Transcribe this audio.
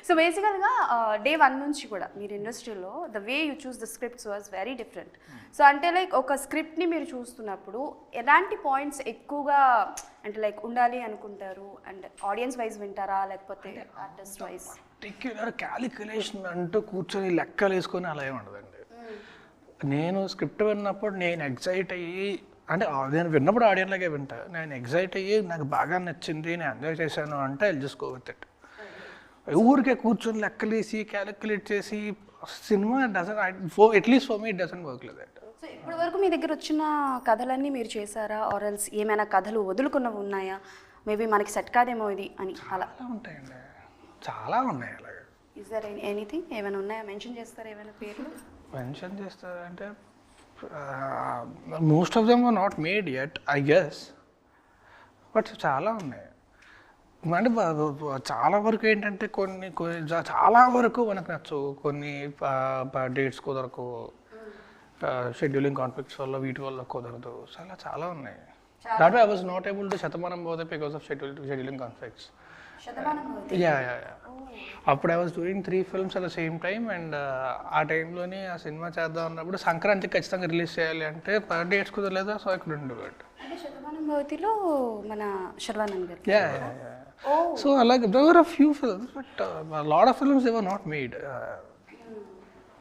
So బేసికల్గా day 1 నుంచి కూడా మీరు ఇండస్ట్రీలో the way you choose the scripts was very different. So అంటే లైక్ ఒక స్క్రిప్ట్ని మీరు చూస్తున్నప్పుడు ఎలాంటి పాయింట్స్ ఎక్కువగా అంటే లైక్ ఉండాలి అనుకుంటారు, అండ్ ఆడియన్స్ వైజ్ వింటారా లేకపోతే ఆర్టిస్ట్ వైజ్? పర్టిక్యులర్ క్యాలిక్యులేషన్ అంటూ కూర్చొని లెక్కలు వేసుకొని అలా ఏమి ఉండదండి. నేను స్క్రిప్ట్ విన్నప్పుడు నేను ఎగ్జైట్ అయ్యి, అంటే నేను విన్నప్పుడు ఆడియన్లాగే వింటా, నేను ఎగ్జైట్ అయ్యి నాకు బాగా నచ్చింది, నేను ఎంజాయ్ చేశాను అంటే I just go with it. ఊరికే కూర్చొని లెక్కలేసి క్యాలిక్యులేట్ చేసి cinema doesn't at least for me it doesn't work like that. So ఇప్పటి వరకు మీ దగ్గర వచ్చిన కథలన్నీ మీరు చేశారా, ఆర్ ఎల్స్ ఏమైనా కథలు వదులుకున్నవి ఉన్నాయా, మేబీ మనకి సెట్ కాదేమో ఇది అని? అలా ఉంటాయండి, చాలా ఉన్నాయి అలాగే. ఇస్ దర్ ఎనీథింగ్ ఏమైనా ఉన్నాయా, మెన్షన్ చేస్తారా ఏమైనా పేర్లు? మెన్షన్ చేస్తారంటే most of them are not made yet I guess, but చాలా ఉన్నాయి. అంటే చాలా వరకు ఏంటంటే కొన్ని చాలా వరకు మనకు నచ్చు, కొన్ని డేట్స్ కుదరకు, షెడ్యూలింగ్ కాన్ఫ్లిక్ట్స్ వల్ల వీటి వల్ల కుదరదు, చాలా ఉన్నాయి. That way I was not able to Shatamanam Bhavati because of scheduling conflicts. Yeah అప్పుడు I was doing 3 films at the same time, and ఆ టైంలోనే ఆ సినిమా చేద్దాం అన్నప్పుడు సంక్రాంతికి ఖచ్చితంగా రిలీజ్ చేయాలి అంటే డేట్స్ కుదరలేదు, so I couldn't do it. Shatamanam భవతిలో మన శర్వానంద్ గారు. Yeah. So like there were a few films, but a lot of films they were not made.